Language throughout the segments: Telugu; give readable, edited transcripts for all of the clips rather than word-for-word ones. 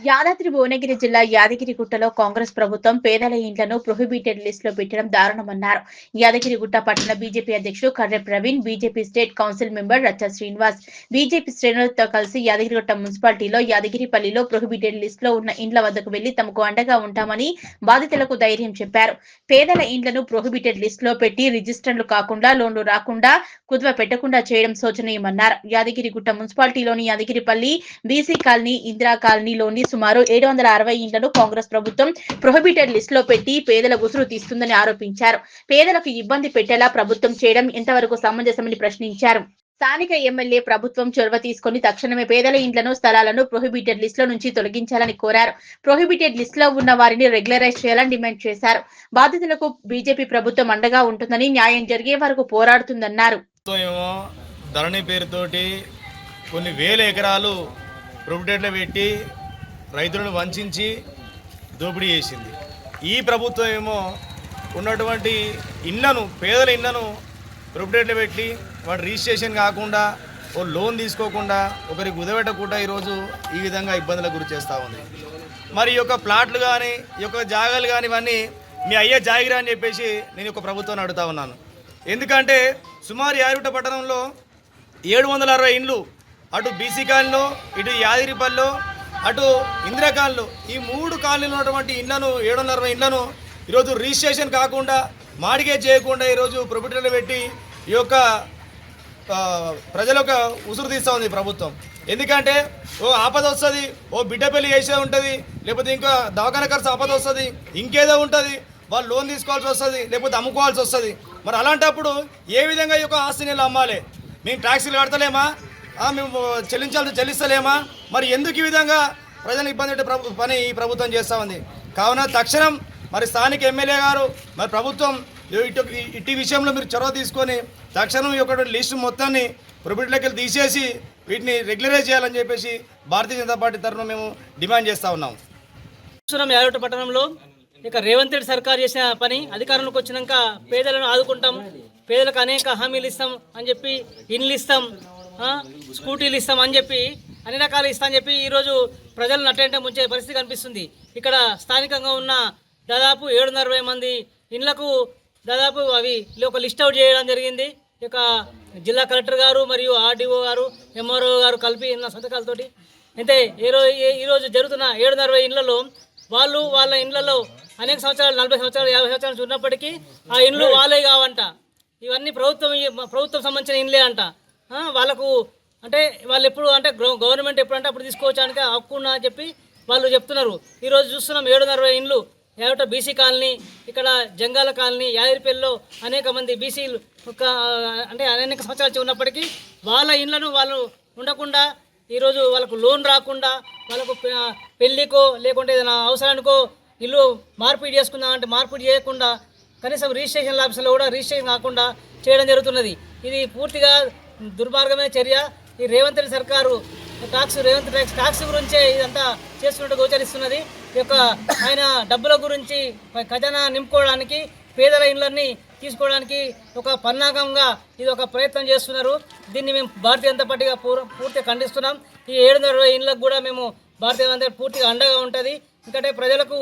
యాదాద్రి భువనగిరి జిల్లా యాదగిరిగుట్టలో కాంగ్రెస్ ప్రభుత్వం పేదల ఇండ్లను ప్రొహిబిటెడ్ లిస్ట్ లో పెట్టడం దారుణమన్నారు. యాదగిరిగుట్ట పట్టణ బీజేపీ అధ్యక్షుడు Karre Praveen, BJP state council member Racha Srinivas, BJP శ్రేణులతో కలిసి యాదగిరిగుట్ట మున్సిపాలిటీలో యాదగిరిపల్లిలో ప్రొహిబిటెడ్ లిస్ట్ లో ఉన్న ఇండ్ల వద్దకు వెళ్లి తమకు అండగా ఉంటామని బాధితులకు ధైర్యం చెప్పారు. పేదల ఇండ్లను ప్రొహిబిటెడ్ లిస్ట్ లో పెట్టి రిజిస్టర్లు కాకుండా, లోన్లు రాకుండా, కుదువ పెట్టకుండా చేయడం శోచనీయమన్నారు. యాదగిరిగుట్ట మున్సిపాలిటీలోని యాదగిరిపల్లి, బీసీ కాలనీ, ఇందిరా కాలనీలోని సుమారు 760 ఇండ్లను కాంగ్రెస్ ప్రభుత్వం ప్రొహిబిటెడ్ లిస్ట్ లో పెట్టి పేదల ఉసురు తీస్తుందని ఆరోపించారు. పేదలకు ఇబ్బంది పెట్టేలా ప్రభుత్వం చేయడం ఎంతవరకు సమంజసమని ప్రశ్నించారు. స్థానిక ఎమ్మెల్యే ప్రభుత్వం చొరవ తీసుకుని తక్షణమే పేదల ఇండ్లను, స్థలాలను ప్రొహిబిటెడ్ లిస్ట్ లో నుంచి తొలగించాలని కోరారు. ప్రొహిబిటెడ్ లిస్ట్ లో ఉన్న వారిని రెగ్యులరైజ్ చేయాలని డిమాండ్ చేశారు. బాధితులకు బీజేపీ ప్రభుత్వం అండగా ఉంటుందని, న్యాయం జరిగే వరకు పోరాడుతుందన్నారు. ధరణి పేరుతోటి కొన్ని వేల ఎకరాలు ప్రొహిబిటెడ్లో పెట్టి రైతులను వంచి దోపిడీ చేసింది. ఈ ప్రభుత్వం ఏమో ఉన్నటువంటి ఇళ్లను, పేదల ఇళ్లను ప్రొహిబిటెడ్లో పెట్టి వాటి రిజిస్ట్రేషన్ కాకుండా, ఓ లోన్ తీసుకోకుండా, ఒకరికి కుదబెట్టకుండా ఈరోజు ఈ విధంగా ఇబ్బందులకు గురి చేస్తూ ఉంది. మరి ఈ యొక్క ప్లాట్లు కానీ, ఈ యొక్క జాగాలు కానీ ఇవన్నీ మీ అయ్యే జాగిరా అని చెప్పేసి నేను ఒక ప్రభుత్వాన్ని అడుగుతా ఉన్నాను. ఎందుకంటే సుమారు యాదగిరిగుట్ట పట్టణంలో 760 ఇండ్లు, అటు బీసీ కాలనీలో, ఇటు యాదగిరిపల్లిలో, అటు ఇందిరా కాలనీలో, ఈ 3 కాలనీలో ఉన్నటువంటి ఇండ్లను, 760 ఇండ్లను ఈరోజు రిజిస్ట్రేషన్ కాకుండా, మాడిగే చేయకుండా ఈరోజు ప్రొహిబిటెడ్లో పెట్టి ఈ యొక్క ప్రజలకు ఉసురు తీస్తూ ఉంది ప్రభుత్వం. ఎందుకంటే ఓ ఆపద వస్తుంది, ఓ బిడ్డ పెళ్లి చేసే ఉంటుంది, లేకపోతే ఇంకా దవాఖాన ఖర్చు ఆపద వస్తుంది, ఇంకేదో ఉంటుంది, వాళ్ళు లోన్ తీసుకోవాల్సి వస్తుంది, లేకపోతే అమ్ముకోవాల్సి వస్తుంది. మరి అలాంటప్పుడు ఏ విధంగా ఈ యొక్క ఆస్తిని అమ్మాలి? మేము ట్యాక్సీలు కడతలేమా? మేము చెల్లిస్తలేమా? మరి ఎందుకు ఈ విధంగా ప్రజలకు ఇబ్బంది పెట్టే పని ఈ ప్రభుత్వం చేస్తూ ఉంది? కావున తక్షణం మరి స్థానిక ఎమ్మెల్యే గారు, మరి ప్రభుత్వం ఇటు విషయంలో మీరు చొరవ తీసుకొని తక్షణం ఈ యొక్క లిస్టు మొత్తాన్ని ప్రొహిబిటెడ్లోకి తీసేసి వీటిని రెగ్యులరైజ్ చేయాలని చెప్పేసి భారతీయ జనతా పార్టీ తరఫున మేము డిమాండ్ చేస్తూ ఉన్నాం. యాదగిరిగుట్ట పట్టణంలో ఇక రేవంత్ రెడ్డి సర్కార్ చేసిన పని, అధికారంలోకి వచ్చినాక పేదలను ఆదుకుంటాం, పేదలకు అనేక హామీలు ఇస్తాం అని చెప్పి, ఇండ్లు ఇస్తాం, స్కూటీలు ఇస్తాం అని చెప్పి, అన్ని రకాలు ఇస్తా అని చెప్పి ఈరోజు ప్రజలను అటెంటే ముంచే పరిస్థితి కనిపిస్తుంది. ఇక్కడ స్థానికంగా ఉన్న దాదాపు 760 మంది ఇండ్లకు దాదాపు అవి ఒక లిస్ట్ అవుట్ చేయడం జరిగింది. ఇక జిల్లా కలెక్టర్ గారు మరియు ఆర్డీఓ గారు, ఎంఆర్ఓ గారు కలిపి ఉన్న సంతకాలతోటి. అయితే ఈరోజు జరుగుతున్న 760 ఇండ్లలో వాళ్ళ ఇండ్లలో అనేక సంవత్సరాలు, 40 సంవత్సరాలు, 50 సంవత్సరాలు ఉన్నప్పటికీ ఆ ఇండ్లు వాళ్ళే కావంట. ఇవన్నీ ప్రభుత్వం సంబంధించిన ఇండ్లే అంట. వాళ్ళకు అంటే వాళ్ళు ఎప్పుడు అంటే గవర్నమెంట్ ఎప్పుడంటే అప్పుడు తీసుకోవచ్చానికి హక్కు ఉన్నా అని చెప్పి వాళ్ళు చెప్తున్నారు. ఈరోజు చూస్తున్నాం 760 ఇండ్లు యాదగిరిగుట్ట బీసీ కాలనీ, ఇక్కడ జంగాల కాలనీ, యాదగిరిపల్లిలో అనేక మంది బీసీలు అంటే అనేక సంవత్సరాలు ఉన్నప్పటికీ వాళ్ళ ఇండ్లను వాళ్ళు ఉండకుండా, ఈరోజు వాళ్ళకు లోన్ రాకుండా, వాళ్ళకు పెళ్ళికో లేకుంటే ఏదైనా అవసరానికో ఇల్లు మార్పిడి చేసుకుందామంటే మార్పిడి చేయకుండా, కనీసం రిజిస్ట్రేషన్ ఆఫీసులో కూడా రిజిస్ట్రేషన్ కాకుండా చేయడం జరుగుతున్నది. ఇది పూర్తిగా దుర్మార్గమైన చర్య. ఈ రేవంత్ రెడ్డి సర్కారు ట్యాక్స్ గురించే ఇదంతా చేస్తున్నట్టు గోచరిస్తున్నది. ఈ యొక్క ఆయన డబ్బుల గురించి ఖజానా నింపుకోవడానికి, పేదల ఇళ్ళని తీసుకోవడానికి ఒక పన్నాగంగా ఇది ఒక ప్రయత్నం చేస్తున్నారు. దీన్ని మేము భారతీయ జనతా పార్టీగా పూర్తిగా ఖండిస్తున్నాం. ఈ 760 ఇండ్లకు కూడా మేము భారతీయ జనతా పార్టీ పూర్తిగా అండగా ఉంటుంది. ఎందుకంటే ప్రజలకు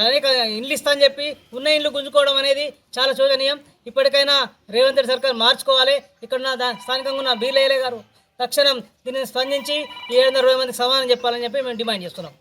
అనేక ఇండ్లు ఇస్తా అని చెప్పి ఉన్న ఇండ్లు గుంజుకోవడం అనేది చాలా శోచనీయం. ఇప్పటికైనా రేవంత్ రెడ్డి సర్కార్ మార్చుకోవాలి. ఇక్కడ స్థానికంగా ఉన్న బీలయ్య గారు తక్షణం దీన్ని స్పందించి 760 మందికి సమాధానం చెప్పాలని చెప్పి మేము డిమాండ్ చేస్తున్నాం.